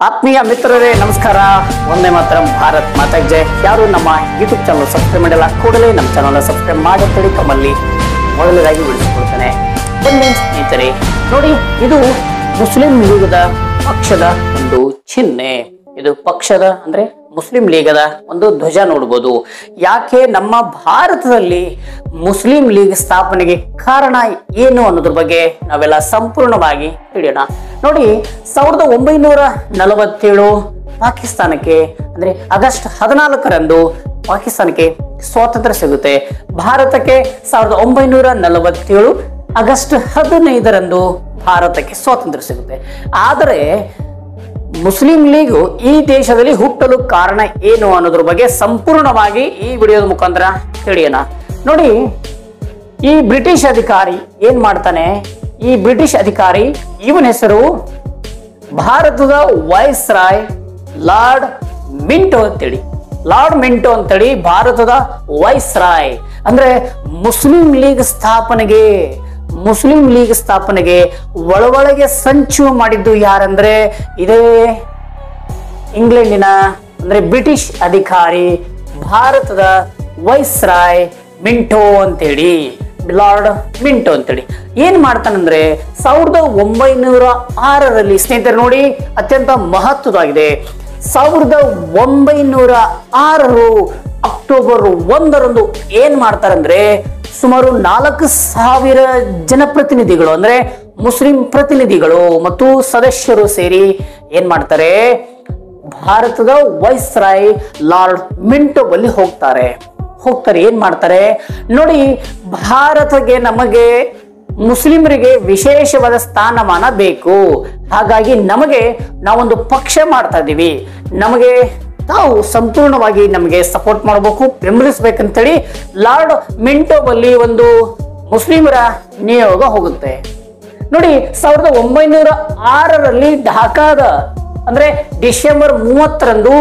ಆತ್ಮೀಯ ಮಿತ್ರರೇ ನಮಸ್ಕಾರ. ಒಂದೇ ಮಾತ್ರ ಭಾರತ್ ಮಾತಾ ಜೈ. ಯಾರು ನಮ್ಮ ಯೂಟ್ಯೂಬ್ ಚಾನಲ್ ಸಬ್ಸ್ಕ್ರೈಬ್ ಮಾಡಿಲ್ಲ ಕೂಡಲೇ ನಮ್ಮ ಚಾನಲ್ ಸಬ್ಸ್ಕ್ರೈಬ್ ಮಾಡಿ ತಳಿ ಕಮ್ಮಲ್ಲಿ ಮೊದಲದಾಗಿ ಬಿಡಿಸಿಕೊಳ್ತೇನೆ. ಬನ್ನಿ ಸ್ನೇಹಿತರೆ, ನೋಡಿ ಇದು ಮುಸ್ಲಿಂ ಲೀಗದ ಪಕ್ಷದ ಒಂದು ಚಿಹ್ನೆ. ಇದು ಪಕ್ಷದ ಅಂದ್ರೆ ಮುಸ್ಲಿಂ ಲೀಗದ ಒಂದು ಧ್ವಜ ನೋಡಬಹುದು. ಯಾಕೆ ನಮ್ಮ ಭಾರತದಲ್ಲಿ ಮುಸ್ಲಿಂ ಲೀಗ್ ಸ್ಥಾಪನೆಗೆ ಕಾರಣ ಏನು ಅನ್ನೋದ್ರ ಬಗ್ಗೆ ನಾವೆಲ್ಲ ಸಂಪೂರ್ಣವಾಗಿ ತಿಳಿಯೋಣ. ನೋಡಿ, 1947 ಪಾಕಿಸ್ತಾನಕ್ಕೆ ಅಂದ್ರೆ ಆಗಸ್ಟ್ 14ರಂದು ಪಾಕಿಸ್ತಾನಕ್ಕೆ ಸ್ವಾತಂತ್ರ್ಯ ಸಿಗುತ್ತೆ. ಭಾರತಕ್ಕೆ 1947 ಆಗಸ್ಟ್ 15ರಂದು ಭಾರತಕ್ಕೆ ಸ್ವಾತಂತ್ರ್ಯ ಸಿಗುತ್ತೆ. ಆದರೆ ಮುಸ್ಲಿಂ ಲೀಗು ಈ ದೇಶದಲ್ಲಿ ಹುಟ್ಟಲು ಕಾರಣ ಏನು ಅನ್ನೋದ್ರ ಬಗ್ಗೆ ಸಂಪೂರ್ಣವಾಗಿ ಈ ವಿಡಿಯೋದ ಮುಖಾಂತರ ತಿಳಿಯೋಣ. ನೋಡಿ, ಈ ಬ್ರಿಟಿಷ್ ಅಧಿಕಾರಿ ಏನ್ ಮಾಡ್ತಾನೆ, ಈ ಬ್ರಿಟಿಷ್ ಅಧಿಕಾರಿ ಇವನ ಹೆಸರು ಭಾರತದ ವೈಸ್ ರಾಯ್ ಲಾರ್ಡ್ ಮಿಂಟೋ ಅಂತೇಳಿ. ಲಾರ್ಡ್ ಮಿಂಟೋ ಅಂತೇಳಿ ಭಾರತದ ವೈಸ್ ರಾಯ್. ಅಂದ್ರೆ ಮುಸ್ಲಿಂ ಲೀಗ್ ಸ್ಥಾಪನೆಗೆ ಒಳಗೆ ಸಂಚು ಮಾಡಿದ್ದು ಯಾರಂದ್ರೆ ಇದೇ ಇಂಗ್ಲೆಂಡಿನ ಅಂದ್ರೆ ಬ್ರಿಟಿಷ್ ಅಧಿಕಾರಿ ಭಾರತದ ವೈಸ್ ರಾಯ್ ಮಿಂಟೋ ಅಂತೇಳಿ, ಲಾರ್ಡ್ ಮಿಂಟೋ ಅಂತೇಳಿ. ಏನ್ ಮಾಡ್ತಾನಂದ್ರೆ 1906ರಲ್ಲಿ ಸ್ನೇಹಿತರೆ ನೋಡಿ ಅತ್ಯಂತ ಮಹತ್ವದಾಗಿದೆ. 1906 ಅಕ್ಟೋಬರ್ 1ರಂದು ಏನ್ ಮಾಡ್ತಾರಂದ್ರೆ ಸುಮಾರು 4000 ಜನಪ್ರತಿನಿಧಿಗಳು ಅಂದ್ರೆ ಮುಸ್ಲಿಂ ಪ್ರತಿನಿಧಿಗಳು ಮತ್ತು ಸದಸ್ಯರು ಸೇರಿ ಏನ್ ಮಾಡ್ತಾರೆ, ಭಾರತದ ವೈಸ್ ರಾಯ್ ಲಾರ್ಡ್ ಮಿಂಟೋ ಬಳಿ ಹೋಗ್ತಾರೆ. ಏನ್ ಮಾಡ್ತಾರೆ ನೋಡಿ, ಭಾರತಕ್ಕೆ ನಮಗೆ ಮುಸ್ಲಿಮರಿಗೆ ವಿಶೇಷವಾದ ಸ್ಥಾನಮಾನ ಬೇಕು, ಹಾಗಾಗಿ ನಾವೊಂದು ಪಕ್ಷ ಮಾಡ್ತಾ ಇದೀವಿ, ನಮಗೆ ತಾವು ಸಂಪೂರ್ಣವಾಗಿ ನಮಗೆ ಸಪೋರ್ಟ್ ಮಾಡಬೇಕು, ಬೆಂಬಲಿಸಬೇಕಂತೇಳಿ ಲಾರ್ಡ್ ಮಿಂಟೋ ಬಳಿ ಒಂದು ಮುಸ್ಲಿಮರ ನಿಯೋಗ ಹೋಗುತ್ತೆ. ನೋಡಿ, 1906ರಲ್ಲಿ ಢಾಕಾದ ಅಂದ್ರೆ ಡಿಸೆಂಬರ್ 30ರಂದು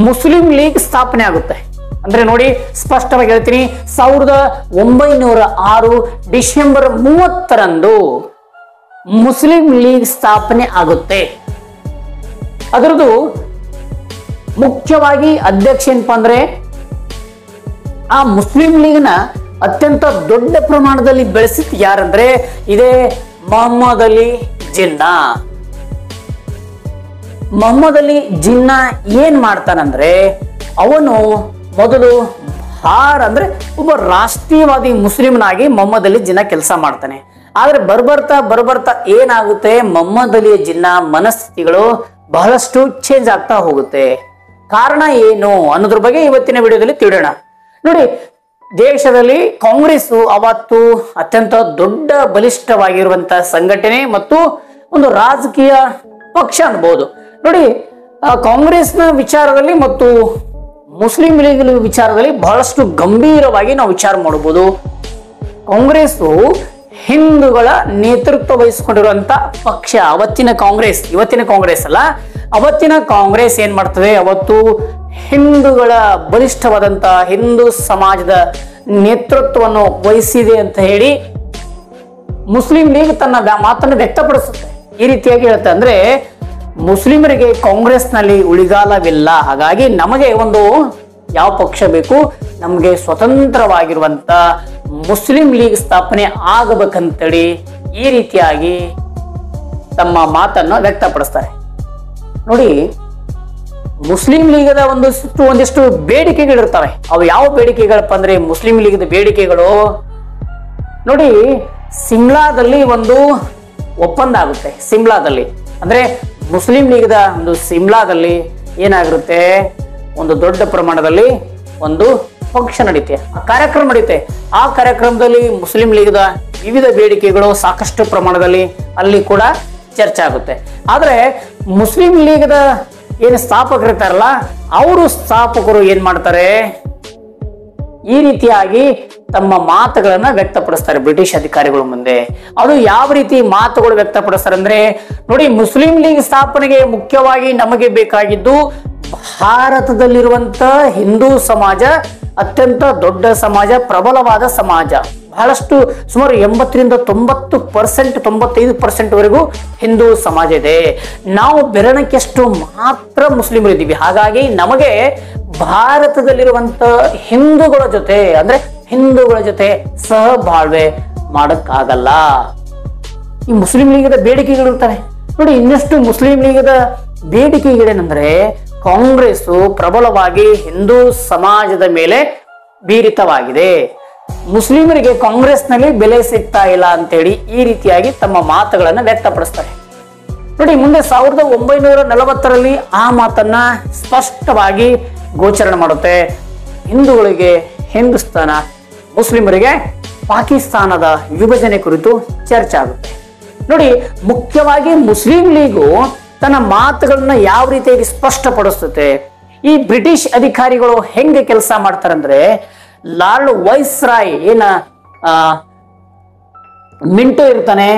ಮುಸ್ಲಿಂ ಲೀಗ್ ಸ್ಥಾಪನೆ ಆಗುತ್ತೆ. ಅಂದ್ರೆ ನೋಡಿ ಸ್ಪಷ್ಟವಾಗಿ ಹೇಳ್ತೀನಿ, 1906 ಡಿಸೆಂಬರ್ 30ರಂದು ಮುಸ್ಲಿಂ ಲೀಗ್ ಸ್ಥಾಪನೆ ಆಗುತ್ತೆ. ಅದರದ್ದು ಮುಖ್ಯವಾಗಿ ಅಧ್ಯಕ್ಷ ಏನಪ್ಪಾ ಅಂದ್ರೆ ಆ ಮುಸ್ಲಿಂ ಲೀಗ್ನ ಅತ್ಯಂತ ದೊಡ್ಡ ಪ್ರಮಾಣದಲ್ಲಿ ಬೆಳೆಸಿದ ಯಾರಂದ್ರೆ ಇದೇ ಮೊಹಮ್ಮದ್ ಅಲಿ ಜಿನ್ನಾ. ಮೊಹಮ್ಮದ್ ಅಲಿ ಜಿನ್ನಾ ಏನ್ ಮಾಡ್ತಾನಂದ್ರೆ ಅವನು ಮೊದಲು ಅಂದ್ರೆ ಒಬ್ಬ ರಾಷ್ಟ್ರೀಯವಾದಿ ಮುಸ್ಲಿಂನಾಗಿ ಮೊಹಮ್ಮದ್ ಅಲಿ ಜಿನ್ನಾ ಕೆಲಸ ಮಾಡ್ತಾನೆ. ಆದ್ರೆ ಬರ್ಬರ್ತಾ ಏನಾಗುತ್ತೆ, ಮೊಹಮ್ಮದ್ ಅಲಿ ಜಿನ್ನಾ ಮನಸ್ಥಿತಿಗಳು ಬಹಳಷ್ಟು ಚೇಂಜ್ ಆಗ್ತಾ ಹೋಗುತ್ತೆ. ಕಾರಣ ಏನು ಅನ್ನೋದ್ರ ಬಗ್ಗೆ ಇವತ್ತಿನ ವಿಡಿಯೋದಲ್ಲಿ ತಿಳಿಯೋಣ. ನೋಡಿ, ದೇಶದಲ್ಲಿ ಕಾಂಗ್ರೆಸ್ ಅವತ್ತು ಅತ್ಯಂತ ದೊಡ್ಡ ಬಲಿಷ್ಠವಾಗಿರುವಂತಹ ಸಂಘಟನೆ ಮತ್ತು ಒಂದು ರಾಜಕೀಯ ಪಕ್ಷ ಅನ್ಬಹುದು. ನೋಡಿ, ಕಾಂಗ್ರೆಸ್ನ ವಿಚಾರದಲ್ಲಿ ಮತ್ತು ಮುಸ್ಲಿಂ ಲೀಗ್ ವಿಚಾರದಲ್ಲಿ ಬಹಳಷ್ಟು ಗಂಭೀರವಾಗಿ ನಾವು ವಿಚಾರ ಮಾಡಬಹುದು. ಕಾಂಗ್ರೆಸ್ ಹಿಂದೂಗಳ ನೇತೃತ್ವ ವಹಿಸಿಕೊಂಡಿರುವಂತ ಪಕ್ಷ. ಅವತ್ತಿನ ಕಾಂಗ್ರೆಸ್, ಇವತ್ತಿನ ಕಾಂಗ್ರೆಸ್ ಅಲ್ಲ, ಅವತ್ತಿನ ಕಾಂಗ್ರೆಸ್ ಏನ್ ಮಾಡ್ತದೆ, ಅವತ್ತು ಹಿಂದೂಗಳ ಬಲಿಷ್ಠವಾದಂತಹ ಹಿಂದೂ ಸಮಾಜದ ನೇತೃತ್ವವನ್ನು ವಹಿಸಿದೆ ಅಂತ ಹೇಳಿ ಮುಸ್ಲಿಂ ಲೀಗ್ ತನ್ನ ಮಾತನ್ನು ವ್ಯಕ್ತಪಡಿಸುತ್ತೆ. ಈ ರೀತಿಯಾಗಿ ಹೇಳುತ್ತೆ, ಅಂದ್ರೆ ಮುಸ್ಲಿಮರಿಗೆ ಕಾಂಗ್ರೆಸ್ನಲ್ಲಿ ಉಳಿಗಾಲವಿಲ್ಲ, ಹಾಗಾಗಿ ನಮಗೆ ಒಂದು ಯಾವ ಪಕ್ಷ ಬೇಕು, ನಮಗೆ ಸ್ವತಂತ್ರವಾಗಿರುವಂತ ಮುಸ್ಲಿಂ ಲೀಗ್ ಸ್ಥಾಪನೆ ಆಗಬೇಕಂತೇಳಿ ಈ ರೀತಿಯಾಗಿ ತಮ್ಮ ಮಾತನ್ನು ವ್ಯಕ್ತಪಡಿಸ್ತಾರೆ. ನೋಡಿ, ಮುಸ್ಲಿಂ ಲೀಗದ ಒಂದಿಷ್ಟು ಬೇಡಿಕೆಗಳಿರ್ತವೆ. ಅವು ಯಾವ ಬೇಡಿಕೆಗಳಪ್ಪ ಅಂದ್ರೆ ಮುಸ್ಲಿಂ ಲೀಗದ ಬೇಡಿಕೆಗಳು ನೋಡಿ, ಸಿಮ್ಲಾದಲ್ಲಿ ಒಂದು ಒಪ್ಪಂದ ಆಗುತ್ತೆ. ಸಿಮ್ಲಾದಲ್ಲಿ ಅಂದ್ರೆ ಮುಸ್ಲಿಂ ಲೀಗದ ಒಂದು ಸಿಮ್ಲಾದಲ್ಲಿ ಏನಾಗಿರುತ್ತೆ, ಒಂದು ದೊಡ್ಡ ಪ್ರಮಾಣದಲ್ಲಿ ಒಂದು ಫಂಕ್ಷನ್ ನಡೆಯುತ್ತೆ, ಕಾರ್ಯಕ್ರಮ ನಡೆಯುತ್ತೆ. ಆ ಕಾರ್ಯಕ್ರಮದಲ್ಲಿ ಮುಸ್ಲಿಂ ಲೀಗದ ವಿವಿಧ ಬೇಡಿಕೆಗಳು ಸಾಕಷ್ಟು ಪ್ರಮಾಣದಲ್ಲಿ ಅಲ್ಲಿ ಕೂಡ ಚರ್ಚೆ ಆಗುತ್ತೆ. ಆದ್ರೆ ಮುಸ್ಲಿಂ ಲೀಗದ ಏನು ಸ್ಥಾಪಕರು ಇರ್ತಾರಲ್ಲ, ಸ್ಥಾಪಕರು ಏನ್ ಮಾಡ್ತಾರೆ, ಈ ರೀತಿಯಾಗಿ ತಮ್ಮ ಮಾತುಗಳನ್ನ ವ್ಯಕ್ತಪಡಿಸ್ತಾರೆ ಬ್ರಿಟಿಷ್ ಅಧಿಕಾರಿಗಳ ಮುಂದೆ. ಅದು ಯಾವ ರೀತಿ ಮಾತುಗಳು ವ್ಯಕ್ತಪಡಿಸ್ತಾರೆ ಅಂದ್ರೆ ನೋಡಿ, ಮುಸ್ಲಿಂ ಲೀಗ್ ಸ್ಥಾಪನೆಗೆ ಮುಖ್ಯವಾಗಿ ನಮಗೆ ಬೇಕಾಗಿದ್ದು ಭಾರತದಲ್ಲಿರುವಂತ ಹಿಂದೂ ಸಮಾಜ ಅತ್ಯಂತ ದೊಡ್ಡ ಸಮಾಜ, ಪ್ರಬಲವಾದ ಸಮಾಜ. ಬಹಳಷ್ಟು ಸುಮಾರು 80ರಿಂದ 90%, 95% ವರೆಗೂ ಹಿಂದೂ ಸಮಾಜ ಇದೆ. ನಾವು ಬೆರಳಕ್ಕೆಷ್ಟು ಮಾತ್ರ ಮುಸ್ಲಿಮರು ಇದ್ದೀವಿ. ಹಾಗಾಗಿ ನಮಗೆ ಭಾರತದಲ್ಲಿರುವಂತ ಹಿಂದೂಗಳ ಜೊತೆ ಅಂದ್ರೆ ಹಿಂದೂಗಳ ಜೊತೆ ಸಹಬಾಳ್ವೆ ಮಾಡಕ್ಕಾಗಲ್ಲ. ಈ ಮುಸ್ಲಿಂ ಲೀಗದ ಬೇಡಿಕೆಗಳು ಇರ್ತವೆ ನೋಡಿ. ಇನ್ನಷ್ಟು ಮುಸ್ಲಿಂ ಲೀಗದ ಬೇಡಿಕೆಗಳೇನೆಂದ್ರೆ, ಕಾಂಗ್ರೆಸ್ ಪ್ರಬಲವಾಗಿ ಹಿಂದೂ ಸಮಾಜದ ಮೇಲೆ ಬೀರಿತವಾಗಿದೆ. ಮುಸ್ಲಿಮರಿಗೆ ಕಾಂಗ್ರೆಸ್ನಲ್ಲಿ ಬೆಲೆ ಸಿಗ್ತಾ ಇಲ್ಲ ಅಂತೇಳಿ ಈ ರೀತಿಯಾಗಿ ತಮ್ಮ ಮಾತುಗಳನ್ನು ವ್ಯಕ್ತಪಡಿಸ್ತಾರೆ ನೋಡಿ. ಮುಂದೆ 1940ರಲ್ಲಿ ಆ ಮಾತನ್ನ ಸ್ಪಷ್ಟವಾಗಿ ಗೋಚರಣೆ ಮಾಡುತ್ತೆ. ಹಿಂದೂಗಳಿಗೆ ಹಿಂದೂಸ್ತಾನ, ಮುಸ್ಲಿಮರಿಗೆ ಪಾಕಿಸ್ತಾನದ ವಿಭಜನೆ ಕುರಿತು ಚರ್ಚೆ ಆಗುತ್ತೆ ನೋಡಿ. ಮುಖ್ಯವಾಗಿ ಮುಸ್ಲಿಂ ಲೀಗು ತನ್ನ ಮಾತುಗಳನ್ನ ಯಾವ ರೀತಿಯಾಗಿ ಸ್ಪಷ್ಟಪಡಿಸುತ್ತೆ. ಈ ಬ್ರಿಟಿಷ್ ಅಧಿಕಾರಿಗಳು ಹೆಂಗೆ ಕೆಲಸ ಮಾಡ್ತಾರಂದ್ರೆ, ಲಾರ್ಡ್ ವೈಸ್ ರಾಯ್ ಮಿಂಟೋ ಇರ್ತಾನೆ.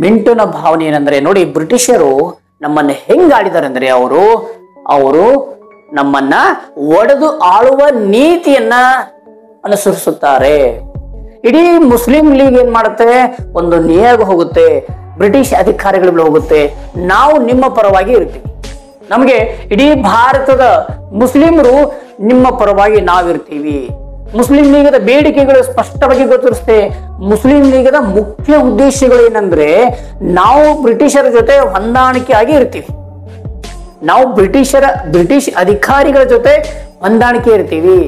ಮಿಂಟೋನ ಭಾವನೆ ಏನಂದ್ರೆ ನೋಡಿ, ಬ್ರಿಟಿಷರು ನಮ್ಮನ್ನ ಹೆಂಗ್ ಆಡಿದಾರೆ ಅಂದ್ರೆ, ಅವರು ನಮ್ಮನ್ನ ಒಡೆದು ಆಳುವ ನೀತಿಯನ್ನ ಅನುಸರಿಸುತ್ತಾರೆ. ಇಡೀ ಮುಸ್ಲಿಂ ಲೀಗ್ ಏನ್ ಮಾಡುತ್ತೆ, ಒಂದು ನಿಯೋಗ ಹೋಗುತ್ತೆ, ಬ್ರಿಟಿಷ್ ಅಧಿಕಾರಿಗಳ ಮೇಲೆ ಹೋಗುತ್ತೆ. ನಾವು ನಿಮ್ಮ ಪರವಾಗಿ ಇರ್ತೀವಿ, ನಮಗೆ ಇಡೀ ಭಾರತದ ಮುಸ್ಲಿಮರು ನಿಮ್ಮ ಪರವಾಗಿ ನಾವಿರ್ತೀವಿ. ಮುಸ್ಲಿಂ ಲೀಗದ ಬೇಡಿಕೆಗಳು ಸ್ಪಷ್ಟವಾಗಿ ಗೊತ್ತಿರುತ್ತೆ. ಮುಸ್ಲಿಂ ಲೀಗದ ಮುಖ್ಯ ಉದ್ದೇಶಗಳು ಏನಂದ್ರೆ, ನಾವು ಬ್ರಿಟಿಷರ ಜೊತೆ ಹೊಂದಾಣಿಕೆಯಾಗಿ ಇರ್ತೀವಿ, ನಾವು ಬ್ರಿಟಿಷ್ ಅಧಿಕಾರಿಗಳ ಜೊತೆ ಹೊಂದಾಣಿಕೆ ಇರ್ತೀವಿ,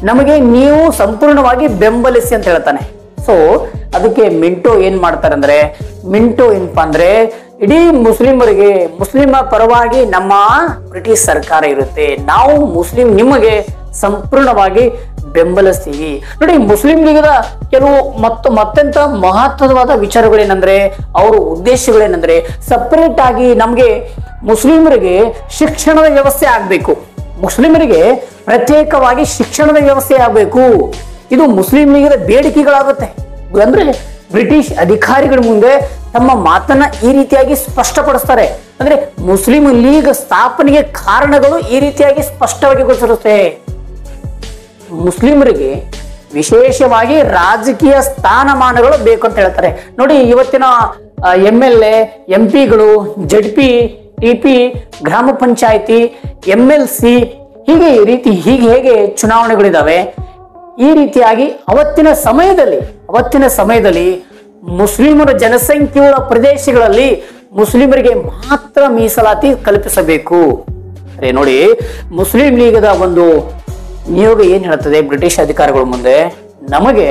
ನಮಗೆ ನೀವು ಸಂಪೂರ್ಣವಾಗಿ ಬೆಂಬಲಿಸಿ ಅಂತ ಹೇಳ್ತಾನೆ. ಸೊ ಅದಕ್ಕೆ ಮಿಂಟೋ ಏನ್ ಮಾಡ್ತಾರೆ ಅಂದ್ರೆ, ಮಿಂಟೋ ಏನಪ್ಪಾ ಅಂದ್ರೆ, ಇಡೀ ಮುಸ್ಲಿಮರಿಗೆ ಮುಸ್ಲಿಮ ಪರವಾಗಿ ನಮ್ಮ ಬ್ರಿಟಿಷ್ ಸರ್ಕಾರ ಇರುತ್ತೆ, ನಾವು ಮುಸ್ಲಿಂ ನಿಮಗೆ ಸಂಪೂರ್ಣವಾಗಿ ಬೆಂಬಲಿಸ್ತೀವಿ ನೋಡಿ. ಮುಸ್ಲಿಂ ಲೀಗದ ಕೆಲವು ಮತ್ತೆಂತ ಮಹತ್ವವಾದ ವಿಚಾರಗಳೇನಂದ್ರೆ, ಅವರ ಉದ್ದೇಶಗಳೇನಂದ್ರೆ, ಸಪರೇಟ್ ಆಗಿ ನಮ್ಗೆ ಮುಸ್ಲಿಮರಿಗೆ ಶಿಕ್ಷಣದ ವ್ಯವಸ್ಥೆ ಆಗ್ಬೇಕು, ಮುಸ್ಲಿಮರಿಗೆ ಪ್ರತ್ಯೇಕವಾಗಿ ಶಿಕ್ಷಣದ ವ್ಯವಸ್ಥೆ ಆಗಬೇಕು. ಇದು ಮುಸ್ಲಿಂ ಲೀಗದ ಬೇಡಿಕೆಗಳಾಗುತ್ತೆ. ಅಂದ್ರೆ ಬ್ರಿಟಿಷ್ ಅಧಿಕಾರಿಗಳ ಮುಂದೆ ತಮ್ಮ ಮಾತನ್ನ ಈ ರೀತಿಯಾಗಿ ಸ್ಪಷ್ಟಪಡಿಸ್ತಾರೆ. ಅಂದ್ರೆ ಮುಸ್ಲಿಂ ಲೀಗ್ ಸ್ಥಾಪನೆಗೆ ಕಾರಣಗಳು ಈ ರೀತಿಯಾಗಿ ಸ್ಪಷ್ಟವಾಗಿ ಗೋಚರಿಸುತ್ತೆ. ಮುಸ್ಲಿಮರಿಗೆ ವಿಶೇಷವಾಗಿ ರಾಜಕೀಯ ಸ್ಥಾನಮಾನಗಳು ಬೇಕು ಅಂತ ಹೇಳ್ತಾರೆ ನೋಡಿ. ಇವತ್ತಿನ MLA, MP ಗಳು, ZP, TP, ಗ್ರಾಮ ಪಂಚಾಯಿತಿ, MLC ಹೀಗೆ ಹೇಗೆ ಚುನಾವಣೆಗಳಿದಾವೆ, ಈ ರೀತಿಯಾಗಿ ಅವತ್ತಿನ ಸಮಯದಲ್ಲಿ ಮುಸ್ಲಿಮರ ಜನಸಂಖ್ಯೆಯುಳ್ಳ ಪ್ರದೇಶಗಳಲ್ಲಿ ಮುಸ್ಲಿಮರಿಗೆ ಮಾತ್ರ ಮೀಸಲಾತಿ ಕಲ್ಪಿಸಬೇಕು. ಅರೆ ನೋಡಿ, ಮುಸ್ಲಿಂ ಲೀಗದ ಒಂದು ನಿಯೋಗ ಏನ್ ಹೇಳ್ತದೆ ಬ್ರಿಟಿಷ್ ಅಧಿಕಾರಿಗಳ ಮುಂದೆ, ನಮಗೆ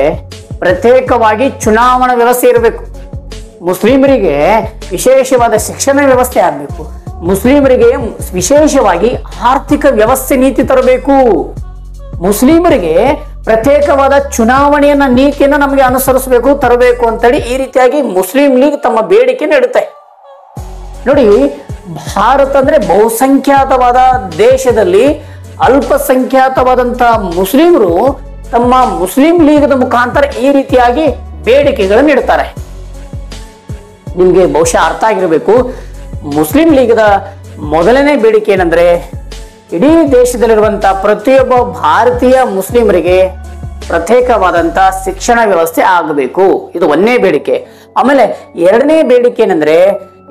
ಪ್ರತ್ಯೇಕವಾಗಿ ಚುನಾವಣಾ ವ್ಯವಸ್ಥೆ ಇರಬೇಕು, ಮುಸ್ಲಿಮರಿಗೆ ವಿಶೇಷವಾದ ಶಿಕ್ಷಣ ವ್ಯವಸ್ಥೆ ಆಗಬೇಕು, ಮುಸ್ಲಿಮರಿಗೆ ವಿಶೇಷವಾಗಿ ಆರ್ಥಿಕ ವ್ಯವಸ್ಥೆ ನೀತಿ ತರಬೇಕು, ಮುಸ್ಲಿಮರಿಗೆ ಪ್ರತ್ಯೇಕವಾದ ಚುನಾವಣೆಯನ್ನ ನೀತಿಯನ್ನ ನಮಗೆ ಅನುಸರಿಸಬೇಕು ತರಬೇಕು ಅಂತೇಳಿ ಈ ರೀತಿಯಾಗಿ ಮುಸ್ಲಿಂ ಲೀಗ್ ತಮ್ಮ ಬೇಡಿಕೆ ಇಡುತ್ತೆ ನೋಡಿ. ಭಾರತ ಅಂದ್ರೆ ಬಹುಸಂಖ್ಯಾತವಾದ ದೇಶದಲ್ಲಿ ಅಲ್ಪಸಂಖ್ಯಾತವಾದಂತ ಮುಸ್ಲಿಮರು ತಮ್ಮ ಮುಸ್ಲಿಂ ಲೀಗದ ಮುಖಾಂತರ ಈ ರೀತಿಯಾಗಿ ಬೇಡಿಕೆಗಳನ್ನು ಇಡ್ತಾರೆ. ನಿಮ್ಗೆ ಬಹುಶಃ ಅರ್ಥ ಆಗಿರಬೇಕು, ಮುಸ್ಲಿಂ ಲೀಗದ ಮೊದಲನೇ ಬೇಡಿಕೆ ಏನಂದ್ರೆ, ಇಡೀ ದೇಶದಲ್ಲಿರುವಂತಹ ಪ್ರತಿಯೊಬ್ಬ ಭಾರತೀಯ ಮುಸ್ಲಿಮರಿಗೆ ಪ್ರತ್ಯೇಕವಾದಂತ ಶಿಕ್ಷಣ ವ್ಯವಸ್ಥೆ ಆಗಬೇಕು. ಇದು ಒಂದನೇ ಬೇಡಿಕೆ. ಆಮೇಲೆ ಎರಡನೇ ಬೇಡಿಕೆ ಏನಂದ್ರೆ,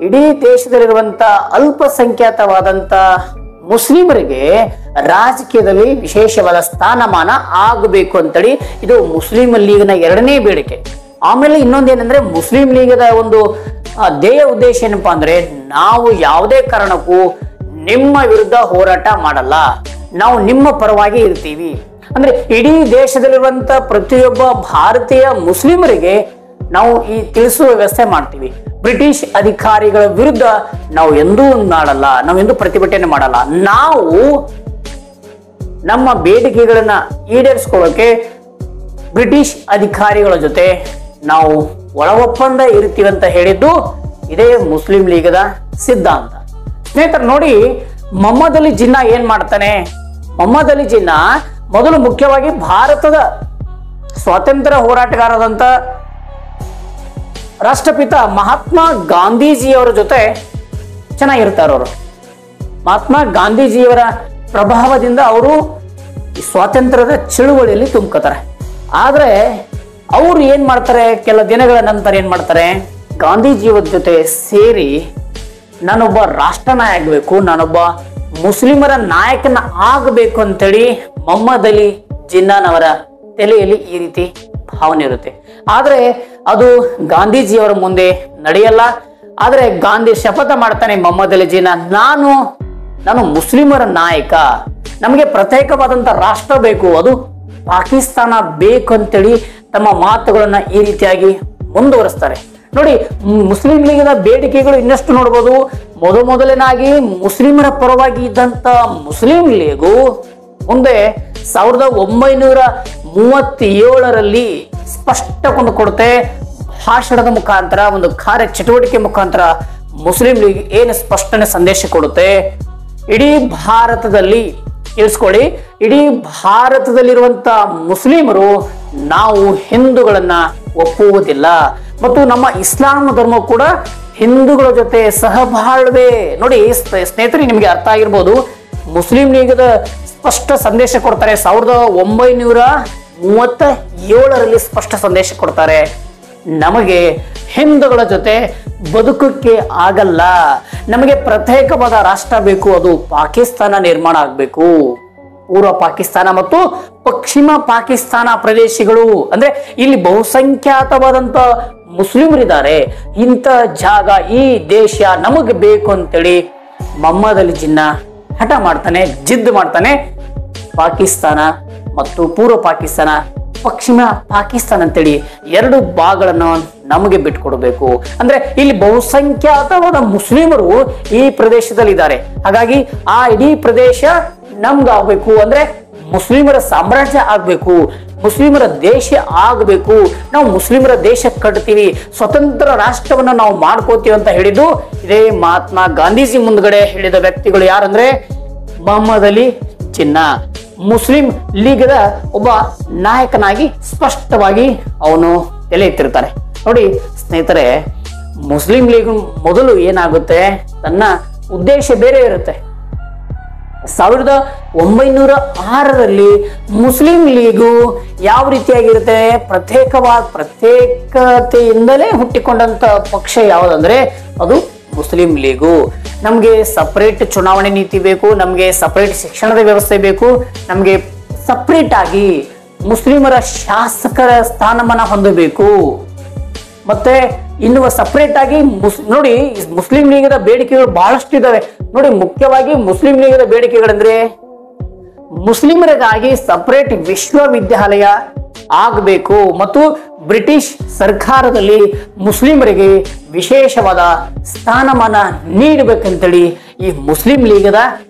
ಇಡೀ ದೇಶದಲ್ಲಿರುವಂತ ಅಲ್ಪಸಂಖ್ಯಾತವಾದಂತ ಮುಸ್ಲಿಮರಿಗೆ ರಾಜಕೀಯದಲ್ಲಿ ವಿಶೇಷವಾದ ಸ್ಥಾನಮಾನ ಆಗಬೇಕು ಅಂತೇಳಿ ಇದು ಮುಸ್ಲಿಂ ಲೀಗ್ನ ಎರಡನೇ ಬೇಡಿಕೆ. ಆಮೇಲೆ ಇನ್ನೊಂದೇನಂದ್ರೆ, ಮುಸ್ಲಿಂ ಲೀಗದ ಒಂದು ಧ್ಯೇಯ ಉದ್ದೇಶ ಏನಪ್ಪಾ ಅಂದ್ರೆ, ನಾವು ಯಾವುದೇ ಕಾರಣಕ್ಕೂ ನಿಮ್ಮ ವಿರುದ್ಧ ಹೋರಾಟ ಮಾಡಲ್ಲ, ನಾವು ನಿಮ್ಮ ಪರವಾಗಿ ಇರ್ತೀವಿ. ಅಂದ್ರೆ ಇಡೀ ದೇಶದಲ್ಲಿರುವಂತ ಪ್ರತಿಯೊಬ್ಬ ಭಾರತೀಯ ಮುಸ್ಲಿಮರಿಗೆ ನಾವು ಈ ತಿಳಿಸುವ ವ್ಯವಸ್ಥೆ ಮಾಡ್ತೀವಿ. ಬ್ರಿಟಿಷ್ ಅಧಿಕಾರಿಗಳ ವಿರುದ್ಧ ನಾವು ಎಂದೂ ಮಾಡಲ್ಲ, ನಾವು ಎಂದೂ ಪ್ರತಿಭಟನೆ ಮಾಡಲ್ಲ, ನಾವು ನಮ್ಮ ಬೇಡಿಕೆಗಳನ್ನ ಈಡೇರಿಸ್ಕೊಳ್ಳೋಕೆ ಬ್ರಿಟಿಷ್ ಅಧಿಕಾರಿಗಳ ಜೊತೆ ನಾವು ಒಳ ಒಪ್ಪಂದ ಇರ್ತೀವಿ ಅಂತ ಹೇಳಿದ್ದು ಇದೇ ಮುಸ್ಲಿಂ ಲೀಗದ ಸಿದ್ಧಾಂತ. ಸ್ನೇಹಿತರೆ ನೋಡಿ, ಮೊಹಮ್ಮದ್ ಅಲಿ ಜಿನ್ನಾ ಏನ್ ಮಾಡ್ತಾನೆ, ಮೊಹಮ್ಮದ್ ಅಲಿ ಜಿನ್ನಾ ಮೊದಲು ಮುಖ್ಯವಾಗಿ ಭಾರತದ ಸ್ವಾತಂತ್ರ್ಯ ಹೋರಾಟಗಾರರಾದಂತ ರಾಷ್ಟ್ರಪಿತ ಮಹಾತ್ಮ ಗಾಂಧೀಜಿಯವರ ಜೊತೆ ಚೆನ್ನಾಗಿರ್ತಾರೆ. ಅವರು ಮಹಾತ್ಮ ಗಾಂಧೀಜಿಯವರ ಪ್ರಭಾವದಿಂದ ಅವರು ಸ್ವಾತಂತ್ರ್ಯದ ಚಳುವಳಿಯಲ್ಲಿ ತುಂಬ್ಕೋತಾರೆ. ಆದ್ರೆ ಅವರು ಏನ್ ಮಾಡ್ತಾರೆ, ಕೆಲ ದಿನಗಳ ನಂತರ ಏನ್ ಮಾಡ್ತಾರೆ, ಗಾಂಧೀಜಿಯವರ ಜೊತೆ ಸೇರಿ ನಾನೊಬ್ಬ ರಾಷ್ಟ್ರ ನಾಯಕ ಆಗಬೇಕು, ನಾನೊಬ್ಬ ಮುಸ್ಲಿಮರ ನಾಯಕನ ಆಗಬೇಕು ಅಂತೇಳಿ ಮೊಹಮ್ಮದ್ ಅಲಿ ಜಿನ್ನಾನವರ ತಲೆಯಲ್ಲಿ ಈ ರೀತಿ ಭಾವನೆ ಇರುತ್ತೆ. ಆದ್ರೆ ಅದು ಗಾಂಧೀಜಿಯವರ ಮುಂದೆ ನಡೆಯಲ್ಲ. ಆದ್ರೆ ಗಾಂಧಿ ಶಪಥ ಮಾಡ್ತಾನೆ, ಮೊಹಮ್ಮದ್ ಅಲಿ ಜಿನ್ನಾ, ನಾನು ಮುಸ್ಲಿಮರ ನಾಯಕ, ನಮಗೆ ಪ್ರತ್ಯೇಕವಾದಂತ ರಾಷ್ಟ್ರ ಬೇಕು, ಅದು ಪಾಕಿಸ್ತಾನ ಬೇಕು ಅಂತೇಳಿ ತಮ್ಮ ಮಾತುಗಳನ್ನ ಈ ರೀತಿಯಾಗಿ ಮುಂದುವರಿಸ್ತಾರೆ. ನೋಡಿ, ಮುಸ್ಲಿಂ ಲೀಗಿನ ಬೇಡಿಕೆಗಳು ಇನ್ನಷ್ಟು ನೋಡ್ಬೋದು. ಮೊದಲನೇದಾಗಿ ಮುಸ್ಲಿಮರ ಪರವಾಗಿ ಇದ್ದಂತ ಮುಸ್ಲಿಂ ಲೀಗು ಮುಂದೆ 1937ರಲ್ಲಿ ಸ್ಪಷ್ಟಗೊಂಡು ಕೊಡುತ್ತೆ. ಭಾಷಣದ ಮುಖಾಂತರ, ಒಂದು ಕಾರ್ಯ ಚಟುವಟಿಕೆ ಮುಖಾಂತರ ಮುಸ್ಲಿಂ ಲೀಗ್ ಏನು ಸ್ಪಷ್ಟನೆ ಸಂದೇಶ ಕೊಡುತ್ತೆ, ಇಡೀ ಭಾರತದಲ್ಲಿ ಕೇಳಿಸ್ಕೊಳ್ಳಿ, ಇಡೀ ಭಾರತದಲ್ಲಿರುವಂತ ಮುಸ್ಲಿಮರು ನಾವು ಹಿಂದೂಗಳನ್ನ ಒಪ್ಪುವುದಿಲ್ಲ ಮತ್ತು ನಮ್ಮ ಇಸ್ಲಾಂ ಧರ್ಮ ಕೂಡ ಹಿಂದೂಗಳ ಜೊತೆ ಸಹಬಾಳ್ವೆ. ನೋಡಿ ಸ್ನೇಹಿತರೆ, ನಿಮ್ಗೆ ಅರ್ಥ ಆಗಿರ್ಬೋದು, ಮುಸ್ಲಿಂ ಲೀಗದ ಸ್ಪಷ್ಟ ಸಂದೇಶ ಕೊಡ್ತಾರೆ. 1937ರಲ್ಲಿ ಸ್ಪಷ್ಟ ಸಂದೇಶ ಕೊಡ್ತಾರೆ, ನಮಗೆ ಹಿಂದೂಗಳ ಜೊತೆ ಬದುಕಕ್ಕೆ ಆಗಲ್ಲ, ನಮಗೆ ಪ್ರತ್ಯೇಕವಾದ ರಾಷ್ಟ್ರ ಬೇಕು, ಅದು ಪಾಕಿಸ್ತಾನ ನಿರ್ಮಾಣ ಆಗ್ಬೇಕು. ಪೂರ್ವ ಪಾಕಿಸ್ತಾನ ಮತ್ತು ಪಶ್ಚಿಮ ಪಾಕಿಸ್ತಾನ ಪ್ರದೇಶಗಳು, ಅಂದ್ರೆ ಇಲ್ಲಿ ಬಹುಸಂಖ್ಯಾತವಾದಂತ ಮುಸ್ಲಿಮರಿದ್ದಾರೆ, ಇಂಥ ಜಾಗ, ಈ ದೇಶ ನಮಗೆ ಬೇಕು ಅಂತೇಳಿ ಮೊಹಮ್ಮದ್ ಅಲಿ ಜಿನ್ನಾ ಹಠ ಮಾಡ್ತಾನೆ, ಜಿದ್ದು ಮಾಡ್ತಾನೆ. ಪಾಕಿಸ್ತಾನ ಮತ್ತು ಪೂರ್ವ ಪಾಕಿಸ್ತಾನ, ಪಶ್ಚಿಮ ಪಾಕಿಸ್ತಾನ ಅಂತೇಳಿ ಎರಡು ಭಾಗಗಳನ್ನು ನಮಗೆ ಬಿಟ್ಕೊಡ್ಬೇಕು. ಅಂದ್ರೆ ಇಲ್ಲಿ ಬಹುಸಂಖ್ಯಾತವಾದ ಮುಸ್ಲಿಮರು ಈ ಪ್ರದೇಶದಲ್ಲಿ ಇದ್ದಾರೆ, ಹಾಗಾಗಿ ಆ ಇಡೀ ಪ್ರದೇಶ ನಮ್ಗಾಗ್ಬೇಕು, ಅಂದ್ರೆ ಮುಸ್ಲಿಮರ ಸಾಮ್ರಾಜ್ಯ ಆಗ್ಬೇಕು, ಮುಸ್ಲಿಮರ ದೇಶ ಆಗ್ಬೇಕು, ನಾವು ಮುಸ್ಲಿಮರ ದೇಶ ಕಟ್ತೀವಿ, ಸ್ವತಂತ್ರ ರಾಷ್ಟ್ರವನ್ನ ನಾವು ಮಾಡ್ಕೋತೀವಿ ಅಂತ ಹೇಳಿದ್ದು ಇದೇ ಮಹಾತ್ಮ ಗಾಂಧೀಜಿ ಮುಂದ್ಗಡೆ ಹೇಳಿದ ವ್ಯಕ್ತಿಗಳು ಯಾರಂದ್ರೆ ಮೊಹಮ್ಮದ್ ಅಲಿ ಜಿನ್ನಾ. ಮುಸ್ಲಿಂ ಲೀಗದ ಒಬ್ಬ ನಾಯಕನಾಗಿ ಸ್ಪಷ್ಟವಾಗಿ ಅವನು ತಲೆ ಎತ್ತಿರ್ತಾರೆ. ನೋಡಿ ಸ್ನೇಹಿತರೆ, ಮುಸ್ಲಿಂ ಲೀಗ್ ಮೊದಲು ಏನಾಗುತ್ತೆ, ತನ್ನ ಉದ್ದೇಶ ಬೇರೆ ಇರುತ್ತೆ. 1906ರಲ್ಲಿ ಮುಸ್ಲಿಂ ಲೀಗು ಯಾವ ರೀತಿಯಾಗಿರುತ್ತೆ, ಪ್ರತ್ಯೇಕತೆಯಿಂದಲೇ ಹುಟ್ಟಿಕೊಂಡಂತ ಪಕ್ಷ ಯಾವುದಂದ್ರೆ ಅದು ಮುಸ್ಲಿಂ ಲೀಗು. ನಮ್ಗೆ ಸಪರೇಟ್ ಚುನಾವಣೆ ನೀತಿ ಬೇಕು, ನಮ್ಗೆ ಸಪರೇಟ್ ಶಿಕ್ಷಣದ ವ್ಯವಸ್ಥೆ ಬೇಕು, ನಮ್ಗೆ ಸಪರೇಟ್ ಆಗಿ ಮುಸ್ಲಿಮರ ಶಾಸಕರ ಸ್ಥಾನಮಾನ ಹೊಂದಬೇಕು, ಮತ್ತೆ ಇನ್ನು ಸಪರೇಟ್ ಆಗಿ ನೋಡಿ ಮುಸ್ಲಿಂ ಲೀಗದ ಬೇಡಿಕೆಗಳು ಬಹಳಷ್ಟು ಇದಾವೆ. ನೋಡಿ, ಮುಖ್ಯವಾಗಿ ಮುಸ್ಲಿಂ ಲೀಗದ ಬೇಡಿಕೆಗಳಂದ್ರೆ ಮುಸ್ಲಿಮರಿಗಾಗಿ ಸಪರೇಟ್ ವಿಶ್ವವಿದ್ಯಾಲಯ ಆಗಬೇಕು ಮತ್ತು ಬ್ರಿಟಿಷ್ ಸರ್ಕಾರದಲ್ಲಿ ಮುಸ್ಲಿಮರಿಗೆ ವಿಶೇಷವಾದ ಸ್ಥಾನಮಾನ ನೀಡಬೇಕಂತೇಳಿ ಈ ಮುಸ್ಲಿಂ ಲೀಗದ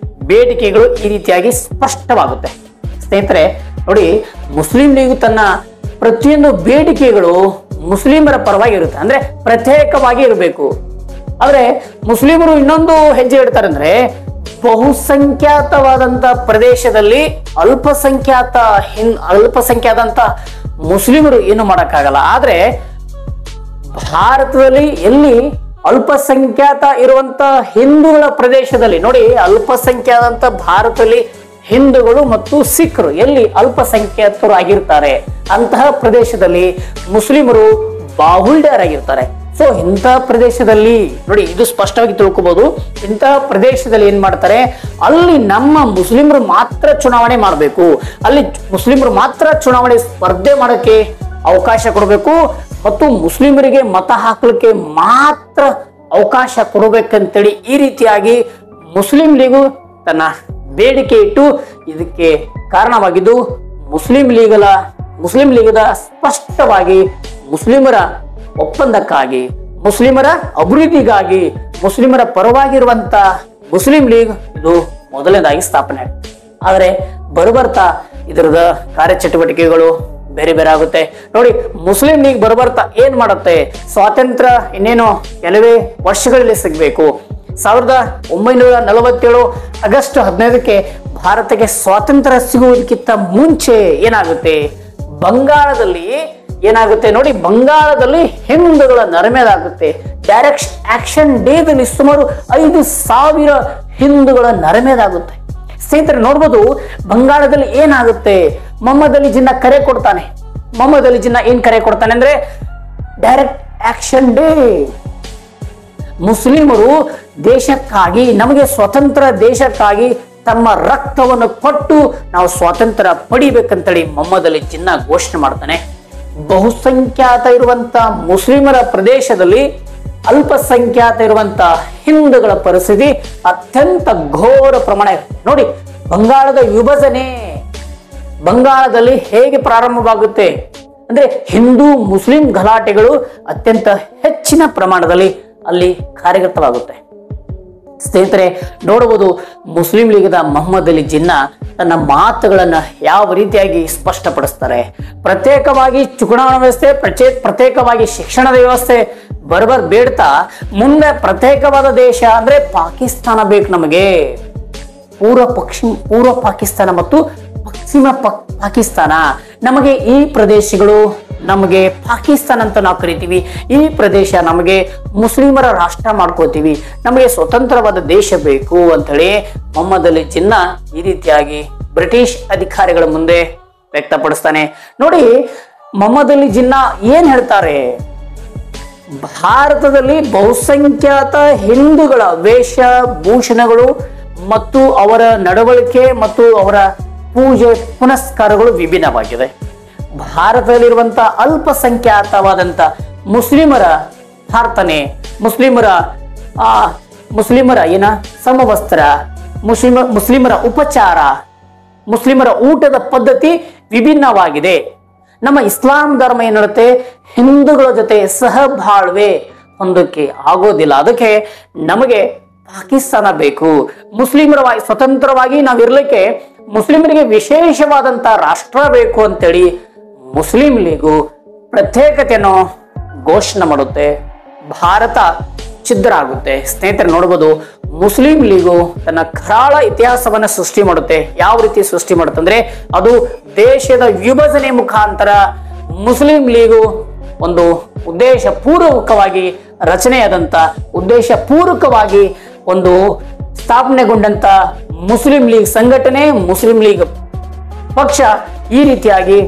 ಬೇಡಿಕೆಗಳು ಈ ರೀತಿಯಾಗಿ ಸ್ಪಷ್ಟವಾಗುತ್ತೆ. ಸ್ನೇಹಿತರೆ ನೋಡಿ, ಮುಸ್ಲಿಂ ಲೀಗ್ ತನ್ನ ಪ್ರತಿಯೊಂದು ಬೇಡಿಕೆಗಳು ಮುಸ್ಲಿಮರ ಪರವಾಗಿ ಇರುತ್ತೆ, ಅಂದ್ರೆ ಪ್ರತ್ಯೇಕವಾಗಿ ಇರಬೇಕು. ಆದ್ರೆ ಮುಸ್ಲಿಮರು ಇನ್ನೊಂದು ಹೆಜ್ಜೆ ಇಡ್ತಾರೆ, ಅಂದ್ರೆ ಬಹುಸಂಖ್ಯಾತವಾದಂತ ಪ್ರದೇಶದಲ್ಲಿ ಅಲ್ಪಸಂಖ್ಯಾತ ಮುಸ್ಲಿಮರು ಏನು ಮಾಡಕ್ಕಾಗಲ್ಲ. ಆದ್ರೆ ಭಾರತದಲ್ಲಿ ಎಲ್ಲಿ ಅಲ್ಪಸಂಖ್ಯಾತ ಇರುವಂತ ಹಿಂದೂಗಳ ಪ್ರದೇಶದಲ್ಲಿ ನೋಡಿ, ಅಲ್ಪಸಂಖ್ಯಾತ ಭಾರತದಲ್ಲಿ ಹಿಂದೂಗಳು ಮತ್ತು ಸಿಖ್ರು ಎಲ್ಲಿ ಅಲ್ಪಸಂಖ್ಯಾತರು ಆಗಿರ್ತಾರೆ ಅಂತಹ ಪ್ರದೇಶದಲ್ಲಿ ಮುಸ್ಲಿಮರು ಬಾಹುಳ್ಯರಾಗಿರ್ತಾರೆ. ಸೊ ಇಂತಹ ಪ್ರದೇಶದಲ್ಲಿ ನೋಡಿ, ಇದು ಸ್ಪಷ್ಟವಾಗಿ ತಿಳ್ಕೊಬಹುದು, ಇಂತಹ ಪ್ರದೇಶದಲ್ಲಿ ಏನ್ ಮಾಡ್ತಾರೆ, ಅಲ್ಲಿ ನಮ್ಮ ಮುಸ್ಲಿಮರು ಮಾತ್ರ ಚುನಾವಣೆ ಮಾಡಬೇಕು, ಅಲ್ಲಿ ಮುಸ್ಲಿಮರು ಮಾತ್ರ ಚುನಾವಣೆ ಸ್ಪರ್ಧೆ ಮಾಡೋಕೆ ಅವಕಾಶ ಕೊಡಬೇಕು ಮತ್ತು ಮುಸ್ಲಿಮರಿಗೆ ಮತ ಹಾಕಲಿಕ್ಕೆ ಮಾತ್ರ ಅವಕಾಶ ಕೊಡಬೇಕಂತೇಳಿ ಈ ರೀತಿಯಾಗಿ ಮುಸ್ಲಿಂ ಲೀಗು ತನ್ನ ಬೇಡಿಕೆ ಇಟ್ಟು ಇದಕ್ಕೆ ಕಾರಣವಾಗಿದ್ದು ಮುಸ್ಲಿಂ ಲೀಗದ ಸ್ಪಷ್ಟವಾಗಿ ಮುಸ್ಲಿಮರ ಒಪ್ಪಂದಕ್ಕಾಗಿ, ಮುಸ್ಲಿಮರ ಅಭಿವೃದ್ಧಿಗಾಗಿ, ಮುಸ್ಲಿಮರ ಪರವಾಗಿರುವಂತ ಮುಸ್ಲಿಂ ಲೀಗ್ ಇದು ಮೊದಲನೇದಾಗಿ ಸ್ಥಾಪನೆ ಆಗುತ್ತೆ. ಆದರೆ ಬರಬರ್ತಾ ಇದರದ ಕಾರ್ಯಚಟುವಟಿಕೆಗಳು ಬೇರೆ ಬೇರೆ ಆಗುತ್ತೆ. ನೋಡಿ, ಮುಸ್ಲಿಂ ಲೀಗ್ ಬರಬರ್ತಾ ಏನ್ ಮಾಡುತ್ತೆ, ಸ್ವಾತಂತ್ರ್ಯ ಇನ್ನೇನು ಕೆಲವೇ ವರ್ಷಗಳಲ್ಲಿ ಸಿಗಬೇಕು. 1947 ಆಗಸ್ಟ್ 15ಕ್ಕೆ ಭಾರತಕ್ಕೆ ಸ್ವಾತಂತ್ರ್ಯ ಸಿಗುವುದಕ್ಕಿಂತ ಮುಂಚೆ ಏನಾಗುತ್ತೆ, ಬಂಗಾಳದಲ್ಲಿ ಏನಾಗುತ್ತೆ ನೋಡಿ, ಬಂಗಾಳದಲ್ಲಿ ಹಿಂದೂಗಳ ನರಮೇದಾಗುತ್ತೆ. ಡೈರೆಕ್ಟ್ ಆಕ್ಷನ್ ಡೇದಲ್ಲಿ ಸುಮಾರು 5,000 ಹಿಂದೂಗಳ ನರಮೇದಾಗುತ್ತೆ. ಸ್ನೇಹಿತರೆ ನೋಡ್ಬೋದು, ಬಂಗಾಳದಲ್ಲಿ ಏನಾಗುತ್ತೆ, ಮೊಹಮ್ಮದ್ ಅಲಿ ಜಿನ್ನಾ ಕರೆ ಕೊಡ್ತಾನೆ, ಮೊಹಮ್ಮದ್ ಅಲಿ ಜಿನ್ನಾ ಏನ್ ಕರೆ ಕೊಡ್ತಾನೆ ಅಂದ್ರೆ ಡೈರೆಕ್ಟ್ ಆಕ್ಷನ್ ಡೇ. ಮುಸ್ಲಿಮರು ದೇಶಕ್ಕಾಗಿ, ನಮಗೆ ಸ್ವತಂತ್ರ ದೇಶಕ್ಕಾಗಿ ತಮ್ಮ ರಕ್ತವನ್ನು ಕೊಟ್ಟು ನಾವು ಸ್ವಾತಂತ್ರ್ಯ ಪಡಿಬೇಕಂತೇಳಿ ಮೊಹಮ್ಮದ್ ಅಲಿ ಜಿನ್ನಾ ಘೋಷಣೆ ಮಾಡ್ತಾನೆ. ಬಹುಸಂಖ್ಯಾತ ಇರುವಂತ ಮುಸ್ಲಿಮರ ಪ್ರದೇಶದಲ್ಲಿ ಅಲ್ಪಸಂಖ್ಯಾತ ಇರುವಂತ ಹಿಂದೂಗಳ ಪರಿಸ್ಥಿತಿ ಅತ್ಯಂತ ಘೋರ ಪ್ರಮಾಣ. ನೋಡಿ, ಬಂಗಾಳದ ವಿಭಜನೆ ಬಂಗಾಳದಲ್ಲಿ ಹೇಗೆ ಪ್ರಾರಂಭವಾಗುತ್ತೆ ಅಂದ್ರೆ ಹಿಂದೂ ಮುಸ್ಲಿಂ ಗಲಾಟೆಗಳು ಅತ್ಯಂತ ಹೆಚ್ಚಿನ ಪ್ರಮಾಣದಲ್ಲಿ ಅಲ್ಲಿ ಕಾರ್ಯಗತವಾಗುತ್ತೆ. ಸ್ನೇಹಿತರೆ ನೋಡಬಹುದು, ಮುಸ್ಲಿಂ ಲೀಗದ ಮೊಹಮ್ಮದ್ ಅಲಿ ಜಿನ್ನಾ ತನ್ನ ಮಾತುಗಳನ್ನ ಯಾವ ರೀತಿಯಾಗಿ ಸ್ಪಷ್ಟಪಡಿಸ್ತಾರೆ. ಪ್ರತ್ಯೇಕವಾಗಿ ಚುನಾವಣಾ ವ್ಯವಸ್ಥೆ, ಪ್ರತ್ಯೇಕವಾಗಿ ಶಿಕ್ಷಣದ ವ್ಯವಸ್ಥೆ ಬೇಡ್ತಾ ಮುಂದೆ ಪ್ರತ್ಯೇಕವಾದ ದೇಶ ಅಂದ್ರೆ ಪಾಕಿಸ್ತಾನ ಬೇಕು ನಮಗೆ. ಪೂರ್ವ ಪಾಕಿಸ್ತಾನ ಮತ್ತು ಪಶ್ಚಿಮ ಪಾಕಿಸ್ತಾನ, ನಮಗೆ ಈ ಪ್ರದೇಶಗಳು ನಮಗೆ ಪಾಕಿಸ್ತಾನ ಅಂತ ನಾವು ಕರಿತೀವಿ. ಈ ಪ್ರದೇಶ ನಮಗೆ ಮುಸ್ಲಿಮರ ರಾಷ್ಟ್ರ ಮಾಡ್ಕೋತೀವಿ, ನಮಗೆ ಸ್ವತಂತ್ರವಾದ ದೇಶ ಬೇಕು ಅಂತ ಹೇಳಿ ಮೊಹಮ್ಮದ್ ಅಲಿ ಜಿನ್ನಾ ಈ ರೀತಿಯಾಗಿ ಬ್ರಿಟಿಷ್ ಅಧಿಕಾರಿಗಳ ಮುಂದೆ ವ್ಯಕ್ತಪಡಿಸ್ತಾನೆ. ನೋಡಿ, ಮೊಹಮ್ಮದ್ ಅಲಿ ಜಿನ್ನಾ ಏನ್ ಹೇಳ್ತಾರೆ, ಭಾರತದಲ್ಲಿ ಬಹುಸಂಖ್ಯಾತ ಹಿಂದೂಗಳ ವೇಷಭೂಷಣಗಳು ಮತ್ತು ಅವರ ನಡವಳಿಕೆ ಮತ್ತು ಅವರ ಪೂಜೆ ಪುನಸ್ಕಾರಗಳು ವಿಭಿನ್ನವಾಗಿದೆ. ಭಾರತದಲ್ಲಿರುವಂತಹ ಅಲ್ಪಸಂಖ್ಯಾತವಾದಂತ ಮುಸ್ಲಿಮರ ಪ್ರಾರ್ಥನೆ, ಮುಸ್ಲಿಮರ ಸಮವಸ್ತ್ರ, ಮುಸ್ಲಿಮರ ಉಪಚಾರ, ಮುಸ್ಲಿಮರ ಊಟದ ಪದ್ಧತಿ ವಿಭಿನ್ನವಾಗಿದೆ. ನಮ್ಮ ಇಸ್ಲಾಂ ಧರ್ಮ ಏನ್ ಹೇಳುತ್ತೆ, ಹಿಂದೂಗಳ ಜೊತೆ ಸಹಬಾಳ್ವೆ ಹೊಂದಕ್ಕೆ ಆಗೋದಿಲ್ಲ, ಅದಕ್ಕೆ ನಮಗೆ ಪಾಕಿಸ್ತಾನ ಬೇಕು. ಮುಸ್ಲಿಮರವಾಗಿ ಸ್ವತಂತ್ರವಾಗಿ ನಾವಿರ್ಲಿಕ್ಕೆ ಮುಸ್ಲಿಮರಿಗೆ ವಿಶೇಷವಾದಂತ ರಾಷ್ಟ್ರ ಬೇಕು ಅಂತೇಳಿ ಮುಸ್ಲಿಂ ಲೀಗು ಪ್ರತ್ಯೇಕತೆಯನ್ನು ಘೋಷಣೆ ಮಾಡುತ್ತೆ. ಭಾರತ ಛಿದ್ರ ಆಗುತ್ತೆ. ಸ್ನೇಹಿತರೆ ನೋಡಬಹುದು, ಮುಸ್ಲಿಂ ಲೀಗು ತನ್ನ ಕರಾಳ ಇತಿಹಾಸವನ್ನ ಸೃಷ್ಟಿ ಮಾಡುತ್ತೆ. ಯಾವ ರೀತಿ ಸೃಷ್ಟಿ ಮಾಡುತ್ತೆ ಅಂದ್ರೆ, ಅದು ದೇಶದ ವಿಭಜನೆ ಮುಖಾಂತರ ಮುಸ್ಲಿಂ ಲೀಗು ಒಂದು ಉದ್ದೇಶ ಪೂರ್ವಕವಾಗಿ ರಚನೆಯಾದಂತ, ಉದ್ದೇಶ ಪೂರ್ವಕವಾಗಿ ಒಂದು ಸ್ಥಾಪನೆಗೊಂಡಂತ ಮುಸ್ಲಿಂ ಲೀಗ್ ಸಂಘಟನೆ, ಮುಸ್ಲಿಂ ಲೀಗ್ ಪಕ್ಷ ಈ ರೀತಿಯಾಗಿ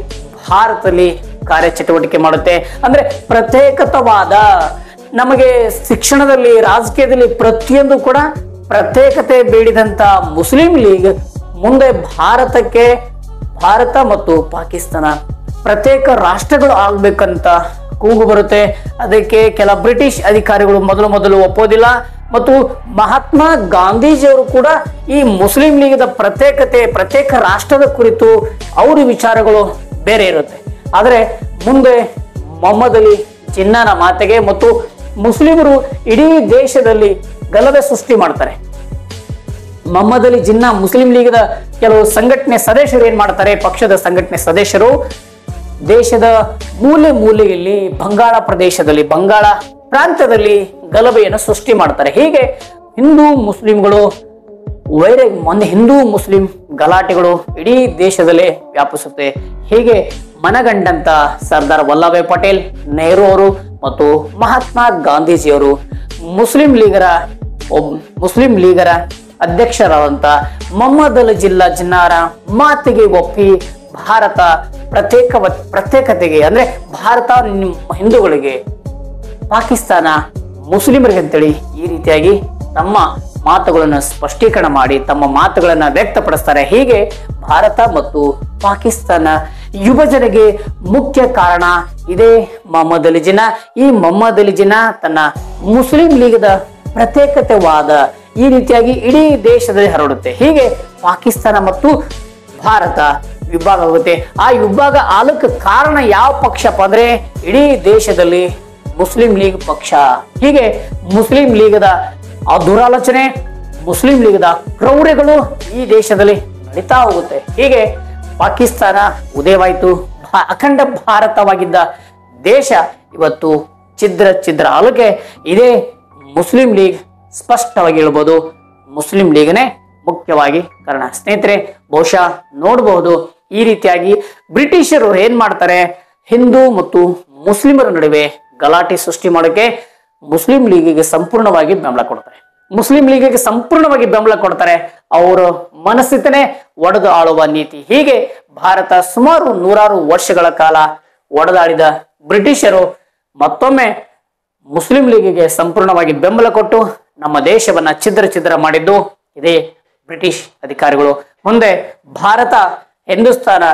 ಭಾರತದಲ್ಲಿ ಕಾರ್ಯಚಟುವಟಿಕೆ ಮಾಡುತ್ತೆ. ಅಂದ್ರೆ ಪ್ರತ್ಯೇಕತವಾದ, ನಮಗೆ ಶಿಕ್ಷಣದಲ್ಲಿ, ರಾಜಕೀಯದಲ್ಲಿ ಪ್ರತಿಯೊಂದು ಕೂಡ ಪ್ರತ್ಯೇಕತೆ ಬೇಡಿದಂತ ಮುಸ್ಲಿಂ ಲೀಗ್ ಮುಂದೆ ಭಾರತ ಮತ್ತು ಪಾಕಿಸ್ತಾನ ಪ್ರತ್ಯೇಕ ರಾಷ್ಟ್ರಗಳು ಆಗ್ಬೇಕಂತ ಕೂಗು ಬರುತ್ತೆ. ಅದಕ್ಕೆ ಕೆಲ ಬ್ರಿಟಿಷ್ ಅಧಿಕಾರಿಗಳು ಮೊದಲು ಒಪ್ಪೋದಿಲ್ಲ ಮತ್ತು ಮಹಾತ್ಮ ಗಾಂಧೀಜಿಯವರು ಕೂಡ ಈ ಮುಸ್ಲಿಂ ಲೀಗದ ಪ್ರತ್ಯೇಕ ರಾಷ್ಟ್ರದ ಕುರಿತು ಅವರ ವಿಚಾರಗಳು ಬೇರೆ ಇರುತ್ತೆ. ಆದರೆ ಮುಂದೆ ಮೊಹಮ್ಮದ್ ಅಲಿ ಜಿನ್ನಾನ ಮಾತಿಗೆ ಮತ್ತು ಮುಸ್ಲಿಮರು ಇಡೀ ದೇಶದಲ್ಲಿ ಗಲಭೆ ಸೃಷ್ಟಿ ಮಾಡ್ತಾರೆ. ಮೊಹಮ್ಮದ್ ಅಲಿ ಜಿನ್ನಾ ಮುಸ್ಲಿಂ ಲೀಗದ ಕೆಲವು ಸಂಘಟನೆ ಸದಸ್ಯರು ಏನ್ ಮಾಡ್ತಾರೆ, ಪಕ್ಷದ ಸಂಘಟನೆ ಸದಸ್ಯರು ದೇಶದ ಮೂಲೆಯಲ್ಲಿ ಬಂಗಾಳ ಪ್ರಾಂತ್ಯದಲ್ಲಿ ಗಲಭೆಯನ್ನು ಸೃಷ್ಟಿ ಮಾಡ್ತಾರೆ. ಹೀಗೆ ಹಿಂದೂ ಮುಸ್ಲಿಂಗಳು ಹಿಂದೂ ಮುಸ್ಲಿಂ ಗಲಾಟೆಗಳು ಇಡೀ ದೇಶದಲ್ಲೇ ವ್ಯಾಪಿಸುತ್ತೆ. ಹೀಗೆ ಮನಗಂಡಂತ ಸರ್ದಾರ್ ವಲ್ಲಭಾಯ್ ಪಟೇಲ್, ನೆಹರು ಅವರು ಮತ್ತು ಮಹಾತ್ಮ ಗಾಂಧೀಜಿಯವರು ಮುಸ್ಲಿಂ ಲೀಗರ ಅಧ್ಯಕ್ಷರಾದಂತ ಮೊಹಮ್ಮದ್ ಅಲಿ ಜಿನ್ನಾರ ಮಾತಿಗೆ ಒಪ್ಪಿ ಭಾರತ ಪ್ರತ್ಯೇಕತೆಗೆ ಅಂದ್ರೆ ಭಾರತ ಹಿಂದೂಗಳಿಗೆ, ಪಾಕಿಸ್ತಾನ ಮುಸ್ಲಿಮರಿಗೆ ಅಂತೇಳಿ ಈ ರೀತಿಯಾಗಿ ತಮ್ಮ ಮಾತುಗಳನ್ನು ಸ್ಪಷ್ಟೀಕರಣ ಮಾಡಿ ತಮ್ಮ ಮಾತುಗಳನ್ನ ವ್ಯಕ್ತಪಡಿಸ್ತಾರೆ. ಹೀಗೆ ಭಾರತ ಮತ್ತು ಪಾಕಿಸ್ತಾನ ವಿಭಜನೆಗೆ ಮುಖ್ಯ ಕಾರಣ ಇದೇ ಮೊಹಮ್ಮದ್ ಅಲಿ ಜಿನ್ನಾ. ಈ ಮೊಹಮ್ಮದ್ ಅಲಿ ಜಿನ್ನಾ ತನ್ನ ಮುಸ್ಲಿಂ ಲೀಗದ ಪ್ರತ್ಯೇಕತೆವಾದ ಈ ರೀತಿಯಾಗಿ ಇಡೀ ದೇಶದಲ್ಲಿ ಹರಡುತ್ತೆ. ಹೀಗೆ ಪಾಕಿಸ್ತಾನ ಮತ್ತು ಭಾರತ ವಿಭಾಗ ಆಗುತ್ತೆ. ಆ ವಿಭಾಗ ಆಗಕ್ಕೆ ಕಾರಣ ಯಾವ ಪಕ್ಷಪ್ಪ ಅಂದ್ರೆ ಇಡೀ ದೇಶದಲ್ಲಿ ಮುಸ್ಲಿಂ ಲೀಗ್ ಪಕ್ಷ. ಹೀಗೆ ಮುಸ್ಲಿಂ ಲೀಗದ ಆ ದುರಾಲೋಚನೆ, ಮುಸ್ಲಿಂ ಲೀಗದ ಕ್ರೌರ್ಯಗಳು ಈ ದೇಶದಲ್ಲಿ ನಡೀತಾ ಹೋಗುತ್ತೆ. ಹೀಗೆ ಪಾಕಿಸ್ತಾನ ಉದಯವಾಯಿತು. ಅಖಂಡ ಭಾರತವಾಗಿದ್ದ ದೇಶ ಇವತ್ತು ಛಿದ್ರ ಆಲಕ್ಕೆ ಇದೇ ಮುಸ್ಲಿಂ ಲೀಗ್ ಸ್ಪಷ್ಟವಾಗಿ ಹೇಳ್ಬೋದು. ಮುಸ್ಲಿಂ ಲೀಗನೇ ಮುಖ್ಯವಾಗಿ ಕಾರಣ. ಸ್ನೇಹಿತರೆ ಬಹುಶಃ ನೋಡಬಹುದು ಈ ರೀತಿಯಾಗಿ ಬ್ರಿಟಿಷರು ಏನ್ ಮಾಡ್ತಾರೆ, ಹಿಂದೂ ಮತ್ತು ಮುಸ್ಲಿಮರ ನಡುವೆ ಗಲಾಟೆ ಸೃಷ್ಟಿ ಮಾಡೋಕೆ ಮುಸ್ಲಿಂ ಲೀಗಿಗೆ ಸಂಪೂರ್ಣವಾಗಿ ಬೆಂಬಲ ಕೊಡ್ತಾರೆ. ಅವರ ಮನಸ್ಥಿತಿನೇ ಒಡೆದು ಆಳುವ ನೀತಿ. ಹೀಗೆ ಭಾರತ ಸುಮಾರು 100 ವರ್ಷಗಳ ಕಾಲ ಒಡೆದಾಡಿದ ಬ್ರಿಟಿಷರು ಮತ್ತೊಮ್ಮೆ ಮುಸ್ಲಿಂ ಲೀಗಿಗೆ ಸಂಪೂರ್ಣವಾಗಿ ಬೆಂಬಲ ಕೊಟ್ಟು ನಮ್ಮ ದೇಶವನ್ನ ಛಿದ್ರ ಮಾಡಿದ್ದು ಇದೇ ಬ್ರಿಟಿಷ್ ಅಧಿಕಾರಿಗಳು. ಮುಂದೆ ಭಾರತ, ಹಿಂದೂಸ್ತಾನ,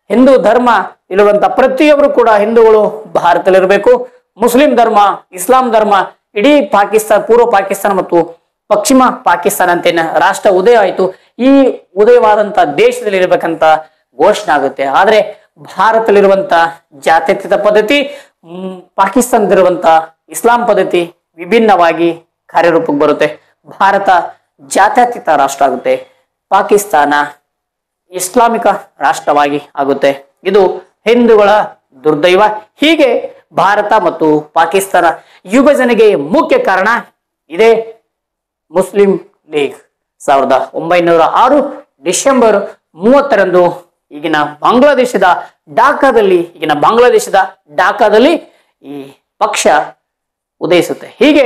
ಹಿಂದೂ ಧರ್ಮ ಇರುವಂತ ಪ್ರತಿಯೊಬ್ಬರು ಕೂಡ ಹಿಂದೂಗಳು ಭಾರತದಲ್ಲಿರಬೇಕು. ಮುಸ್ಲಿಂ ಧರ್ಮ, ಇಸ್ಲಾಂ ಧರ್ಮ ಇಡೀ ಪಾಕಿಸ್ತಾನ, ಪೂರ್ವ ಪಾಕಿಸ್ತಾನ ಮತ್ತು ಪಶ್ಚಿಮ ಪಾಕಿಸ್ತಾನ ಅಂತ ರಾಷ್ಟ್ರ ಉದಯ ಆಯಿತು. ಈ ಉದಯವಾದಂತ ದೇಶದಲ್ಲಿ ಇರಬೇಕಂತ ಘೋಷಣೆ ಆಗುತ್ತೆ. ಆದ್ರೆ ಭಾರತದಲ್ಲಿರುವಂತ ಜಾತ್ಯತೀತ ಪದ್ಧತಿ, ಪಾಕಿಸ್ತಾನದಲ್ಲಿರುವಂತ ಇಸ್ಲಾಂ ಪದ್ಧತಿ ವಿಭಿನ್ನವಾಗಿ ಕಾರ್ಯರೂಪಕ್ಕೆ ಬರುತ್ತೆ. ಭಾರತ ಜಾತ್ಯತೀತ ರಾಷ್ಟ್ರ ಆಗುತ್ತೆ, ಪಾಕಿಸ್ತಾನ ಇಸ್ಲಾಮಿಕ ರಾಷ್ಟ್ರವಾಗಿ ಆಗುತ್ತೆ. ಇದು ಹಿಂದೂಗಳ ದುರ್ದೈವ. ಹೀಗೆ ಭಾರತ ಮತ್ತು ಪಾಕಿಸ್ತಾನ ವಿಭಜನೆಗೆ ಮುಖ್ಯ ಕಾರಣ ಇದೇ ಮುಸ್ಲಿಂ ಲೀಗ್. 1906 ಡಿಸೆಂಬರ್ 30ರಂದು ಈಗಿನ ಬಾಂಗ್ಲಾದೇಶದ ಢಾಕಾದಲ್ಲಿ ಈ ಪಕ್ಷ ಉದಯಿಸುತ್ತೆ. ಹೀಗೆ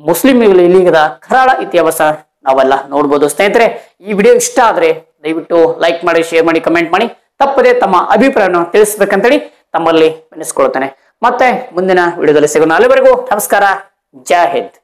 ಮುಸ್ಲಿಂ ಲೀಗದ ಕರಾಳ ಇತಿಹಾಸ ನಾವೆಲ್ಲ ನೋಡ್ಬೋದು. ಸ್ನೇಹಿತರೆ, ಈ ವಿಡಿಯೋ ಇಷ್ಟ ಆದ್ರೆ ದಯವಿಟ್ಟು ಲೈಕ್ ಮಾಡಿ, ಶೇರ್ ಮಾಡಿ, ಕಮೆಂಟ್ ಮಾಡಿ. ತಪ್ಪದೆ ತಮ್ಮ ಅಭಿಪ್ರಾಯವನ್ನು ತಿಳಿಸ್ಬೇಕಂತೇಳಿ ತಮ್ಮಲ್ಲಿ ವಿನಿಸ್ಕೊಳ್ತೇನೆ. ಮತ್ತೆ ಮುಂದಿನ ವಿಡಿಯೋದಲ್ಲಿ ಸಿಗೋಣ. ಅಲ್ಲಿವರೆಗೂ ನಮಸ್ಕಾರ. ಜೈ ಹಿಂದ್.